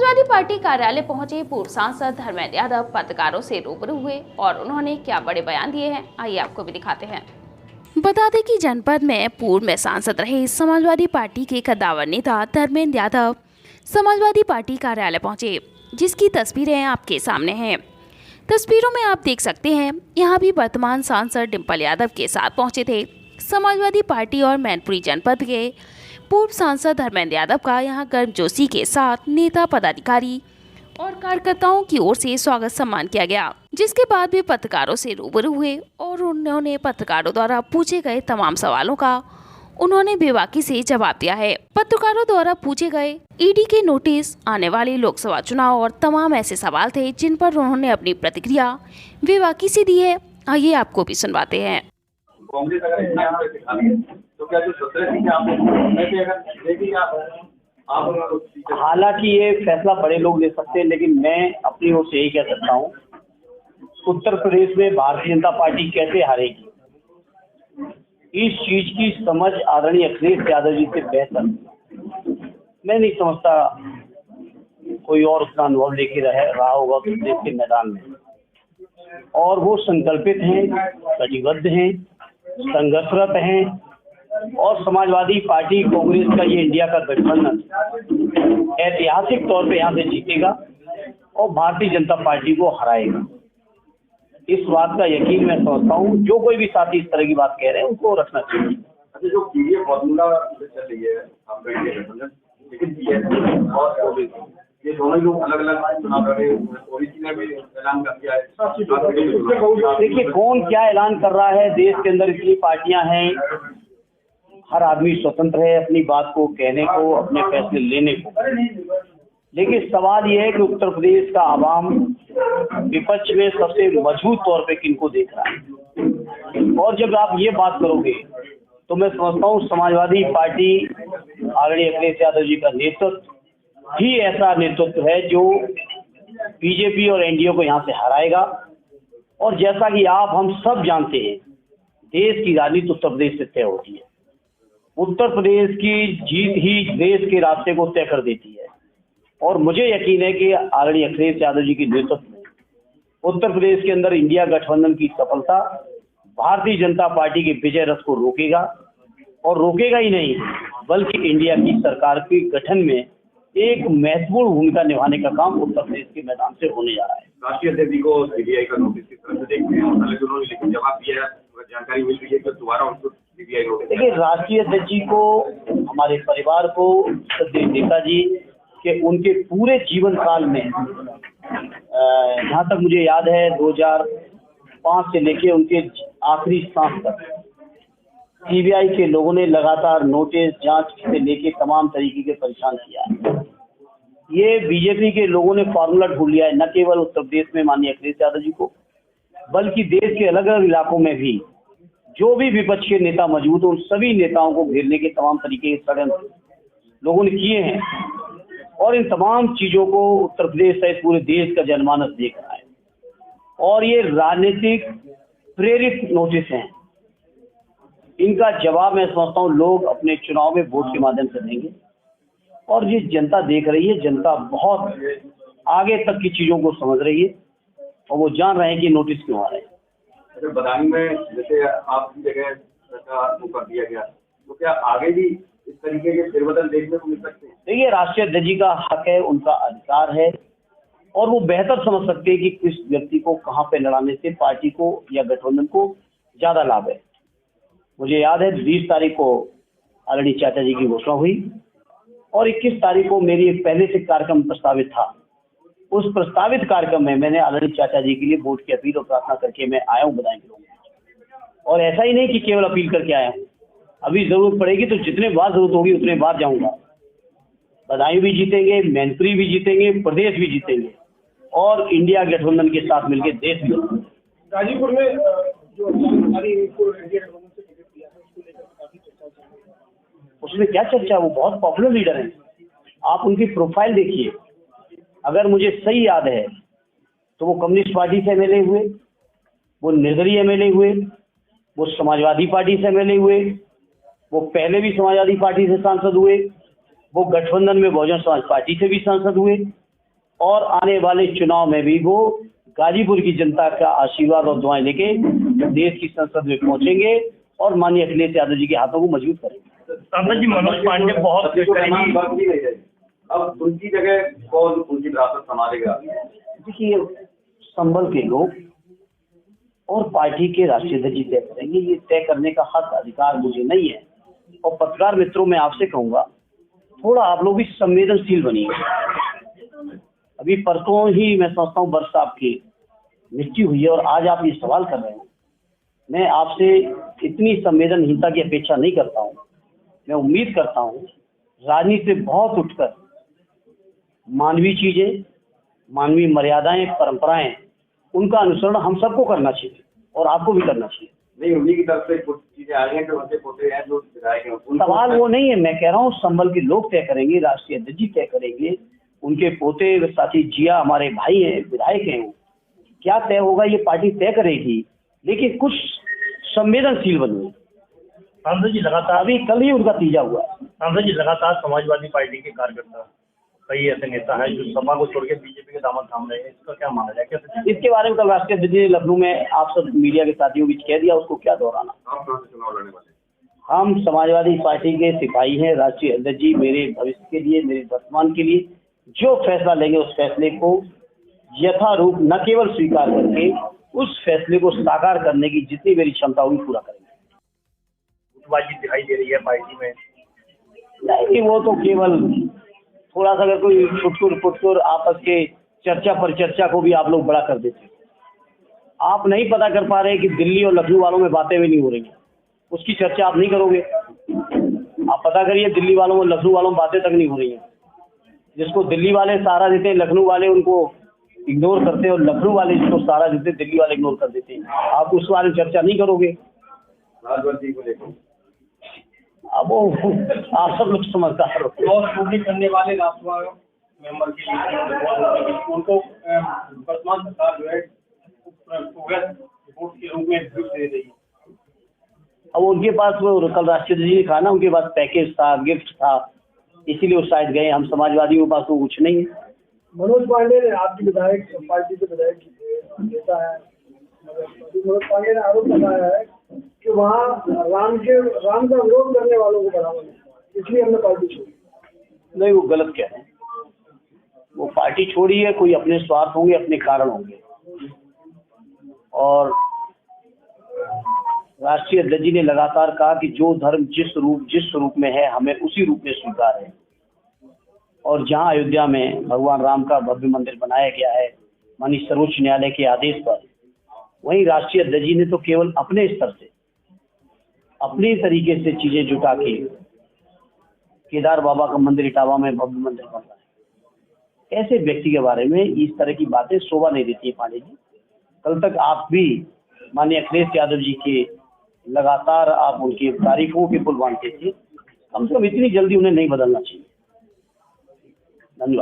Samajwadi party कार्यालय पहुंचे पूर्व सांसद धर्मेंद्र यादव पत्रकारों से रूबरू हुए और उन्होंने क्या बड़े बयान दिए हैं, आइए आपको भी दिखाते हैं। बता दें कि जनपद में पूर्व में सांसद रहे समाजवादी पार्टी के कद्दावर नेता धर्मेंद्र यादव समाजवादी पार्टी कार्यालय पहुंचे, जिसकी तस्वीरें आपके सामने हैं। तस्वीरों में आप देख सकते हैं, यहाँ भी वर्तमान सांसद डिम्पल यादव के साथ पहुंचे थे। समाजवादी पार्टी और मैनपुरी जनपद के पूर्व सांसद धर्मेंद्र यादव का यहाँ गर्मजोशी के साथ नेता, पदाधिकारी और कार्यकर्ताओं की ओर से स्वागत सम्मान किया गया, जिसके बाद भी पत्रकारों से रूबरू हुए और उन्होंने पत्रकारों द्वारा पूछे गए तमाम सवालों का उन्होंने बेबाकी से जवाब दिया है। पत्रकारों द्वारा पूछे गए ईडी के नोटिस, आने वाले लोकसभा चुनाव और तमाम ऐसे सवाल थे जिन पर उन्होंने अपनी प्रतिक्रिया बेबाकी से दी है। आइए आपको भी सुनवाते हैं। कांग्रेस अगर इतना तो क्या जो 17 सीटें आप हालांकि ये फैसला बड़े लोग ले सकते हैं, लेकिन मैं अपनी ओर से यही कह सकता हूँ, उत्तर प्रदेश में भारतीय जनता पार्टी कैसे हारेगी, इस चीज की समझ आदरणीय अखिलेश यादव जी से बेहतर मैं नहीं समझता कोई और उसका अनुभव लेके रहा होगा प्रदेश के मैदान में। और वो संकल्पित हैं, कटिबद्ध हैं, संघर्षरत हैं और समाजवादी पार्टी कांग्रेस का ये इंडिया का गठबंधन ऐतिहासिक तौर पे यहाँ से जीतेगा और भारतीय जनता पार्टी को हराएगा। इस बात का यकीन मैं समझता हूँ। जो कोई भी साथी इस तरह की बात कह रहे हैं उनको रखना चाहिए। अच्छा, जो पीडीएफ फॉर्मूला चल रही है आपका इंडिया गठबंधन, लेकिन पीएसपी और ओबीसी ये दोनों लोग अलग अलग चुनाव लड़ रहे हैं। ओबीसी ने भी ऐलान कर दिया है। देखिए, कौन क्या ऐलान कर रहा है, देश के अंदर इतनी पार्टियां हैं, हर आदमी स्वतंत्र है अपनी बात को कहने को, अपने फैसले लेने को। लेकिन सवाल यह है कि उत्तर प्रदेश का आवाम विपक्ष में सबसे मजबूत तौर पे किनको देख रहा है। और जब आप ये बात करोगे तो मैं समझता हूँ समाजवादी पार्टी आदरणीय अखिलेश यादव जी का नेतृत्व ही ऐसा नेतृत्व है जो बीजेपी और एनडीए को यहाँ से हराएगा। और जैसा कि आप हम सब जानते हैं, देश की राजनीति उत्तर प्रदेश से तय होती है। उत्तर प्रदेश की जीत ही देश के रास्ते को तय कर देती है। और मुझे यकीन है कि आदरणीय अखिलेश यादव जी के नेतृत्व में उत्तर प्रदेश के अंदर इंडिया गठबंधन की सफलता भारतीय जनता पार्टी के विजय रथ को रोकेगा। और रोकेगा ही नहीं, बल्कि इंडिया की सरकार के गठन में एक महत्वपूर्ण भूमिका निभाने का काम उत्तर प्रदेश के मैदान से होने जा रहा है। राष्ट्रीय अध्यक्ष जी को सीबीआई का नोटिस किस तरह से देखते हैं? हालांकि उन्होंने लेकिन जवाब दिया है, जानकारी मिल रही है कि दोबारा उनको सीबीआई नोटिस। देखिए, राष्ट्रीय अध्यक्ष जी को, हमारे परिवार को, श्रद्धेय नेताजी के उनके पूरे जीवन काल में, जहाँ तक मुझे याद है 2005 से लेके उनके आखिरी सांस तक सीबीआई के लोगों ने लगातार नोटिस, जांच से लेके तमाम तरीके के परेशान किया है। ये बीजेपी के लोगों ने फॉर्मूला ढूंढ लिया है, न केवल उत्तर प्रदेश में माननीय अखिलेश यादव जी को, बल्कि देश के अलग अलग इलाकों में भी जो भी विपक्ष के नेता मौजूद हैं, उन सभी नेताओं को घेरने के तमाम तरीके के षड्यंत्र लोगों ने किए हैं। और इन तमाम चीजों को उत्तर प्रदेश सहित पूरे देश का जनमानस देख रहा है। और ये राजनीतिक प्रेरित नोटिस हैं। इनका जवाब मैं समझता हूँ लोग अपने चुनाव में वोट के माध्यम से देंगे। और ये जनता देख रही है, जनता बहुत आगे तक की चीजों को समझ रही है और वो जान रहे हैं कि नोटिस क्यों आ रहे हैं। अच्छा, बदायूं में जैसे आपकी जगह सरकार कर दिया गया, तो क्या आगे भी इस तरीके के फेरबदल देखने को मिल सकते हैं? देखिए, राष्ट्रीय अध्यक्ष जी का हक है, उनका अधिकार है और वो बेहतर समझ सकते हैं कि किस व्यक्ति को कहाँ पे लड़ाने से पार्टी को या गठबंधन को ज्यादा लाभ है। मुझे याद है 20 तारीख को आदरणीय चाचा जी की घोषणा हुई और 21 तारीख को मेरी एक पहले से कार्यक्रम प्रस्तावित था। उस प्रस्तावित कार्यक्रम में मैंने आदरणीय चाचा जी के लिए वोट की अपील और प्रार्थना करके मैं आया हूँ बदायूं के लोगों में। और ऐसा ही नहीं कि केवल अपील करके आया हूँ, अभी जरूरत पड़ेगी तो जितने बार जरूरत होगी उतने बार जाऊंगा। बदायूं भी जीतेंगे, मैनपुरी भी जीतेंगे, प्रदेश भी जीतेंगे और इंडिया गठबंधन के साथ मिलकर देश भी। गाजीपुर में जो उसमें क्या चर्चा, वो बहुत पॉपुलर लीडर हैं। आप उनकी प्रोफाइल देखिए। अगर मुझे सही याद है तो वो कम्युनिस्ट पार्टी से एमएलए हुए, वो निर्दलीय एमएलए हुए, वो समाजवादी पार्टी से एमएलए हुए, वो पहले भी समाजवादी पार्टी से सांसद हुए, वो गठबंधन में बहुजन समाज पार्टी से भी सांसद हुए और आने वाले चुनाव में भी वो गाजीपुर की जनता का आशीर्वाद और दुआएं लेके देश की संसद में पहुंचेंगे और माननीय अखिलेश यादव जी के हाथों को मजबूत करेंगे। सांसद जी, मनोज पांडे बहुत करेंगी, अब उनकी जगह कौन उनकी विरासत संभालेगा? देखिए, संभल के लोग और पार्टी के राष्ट्रीय अध्यक्ष जी तय करेंगे। ये तय करने का हक अधिकार मुझे नहीं है। और पत्रकार मित्रों, मैं आपसे कहूंगा, थोड़ा आप लोग भी संवेदनशील बनिए। अभी परसों ही मैं समझता हूँ वर्ष साहब की मृत्यु हुई है और आज आप ये सवाल कर रहे हैं। मैं आपसे इतनी संवेदनहीनता की अपेक्षा नहीं करता हूँ। मैं उम्मीद करता हूँ राजनीति से बहुत उठकर मानवीय चीजें, मानवीय मर्यादाएं, परंपराएं, उनका अनुसरण हम सबको करना चाहिए और आपको भी करना चाहिए। नहीं, उन्हीं की तरफ से कुछ चीजें आ रही हैं जो उनके पोते हैं, जो विधायक हैं। सवाल वो नहीं है, मैं कह रहा हूँ संभल के लोग तय करेंगे, राष्ट्रीय अध्यक्ष जी तय करेंगे, उनके पोते साथी जिया हमारे भाई हैं, विधायक हैं। क्या तय होगा ये पार्टी तय करेगी, लेकिन कुछ संवेदनशील बनिए। सांसद जी, लगातार अभी कल ही उनका तीजा हुआ। सांसद जी, लगातार समाजवादी पार्टी के कार्यकर्ता, कई ऐसे नेता हैं जो सपा को छोड़ के बीजेपी के दामन थाम रहे हैं, इसका क्या माना जाए? कैसे इसके बारे में कल राष्ट्रीय अध्यक्ष जी लखनऊ में आप सब मीडिया के साथियों बीच कह दिया, उसको क्या दोहराना। आप कौन से चुनाव लड़ने वाले? हम समाजवादी पार्टी के सिपाही हैं। राष्ट्रीय अध्यक्ष जी मेरे भविष्य के लिए, मेरे वर्तमान के लिए जो फैसला लेंगे उस फैसले को यथारूप न केवल स्वीकार करके उस फैसले को साकार करने की जितनी मेरी क्षमता होगी पूरा करेंगे। गुटबाजी दिखाई दे रही है पार्टी में। नहीं, वो तो केवल थोड़ा सा अगर कोई फुटकुर आपस के चर्चा पर चर्चा को भी आप लोग बड़ा कर देते हैं। आप नहीं पता कर पा रहे कि दिल्ली और लखनऊ वालों में बातें भी नहीं हो रही हैं, उसकी चर्चा आप नहीं करोगे। आप पता करिए, दिल्ली वालों और लखनऊ वालों में बातें तक नहीं हो रही हैं। जिसको दिल्ली वाले सहारा देते हैं, लखनऊ वाले उनको इग्नोर करते हैं, और लखनऊ वाले जिसको सहारा देते हैं, दिल्ली वाले इग्नोर कर देते हैं। आप उस बारे में चर्चा नहीं करोगे। राजवंशी को लेकर अब वो आप सब लोग समझदार हो। करने वाले राज्यसभा मेंबर के लिए उनको वर्तमान सरकार जो है प्रोग्रेस रिपोर्ट के रूप में दे रही है। अब उनके पास वो कल राष्ट्रपति जी ने कहा ना, उनके पास पैकेज था, गिफ्ट था, इसीलिए वो शायद गए। हम समाजवादियों के पास तो कुछ नहीं है। मनोज पांडे ने, आपकी विधायक पार्टी के विधायक नेता है, मनोज पांडे ने आरोप लगाया है कि वहाँ राम का विरोध करने वालों को बढ़ावा मिला, इसलिए हमने पार्टी छोड़ी। नहीं, वो गलत कह रहे हैं। वो पार्टी छोड़ी है, कोई अपने स्वार्थ होंगे, अपने कारण होंगे। और राष्ट्रीय अध्यक्ष जी ने लगातार कहा कि जो धर्म जिस स्वरूप में है, हमें उसी रूप में स्वीकार है। और जहां अयोध्या में भगवान राम का भव्य मंदिर बनाया गया है माननीय सर्वोच्च न्यायालय के आदेश पर, वहीं राष्ट्रीय अध्यक्ष जी ने तो केवल अपने स्तर से, अपने तरीके से चीजें जुटा के केदार बाबा का मंदिर इटावा में भव्य मंदिर बन रहा है। ऐसे व्यक्ति के बारे में इस तरह की बातें शोभा नहीं देती है पांडे जी। कल तक आप भी माननीय अखिलेश यादव जी के लगातार आप उनकी तारीफों के पुल बांधते थे। कम से कम इतनी जल्दी उन्हें नहीं बदलना चाहिए। धन्यवाद।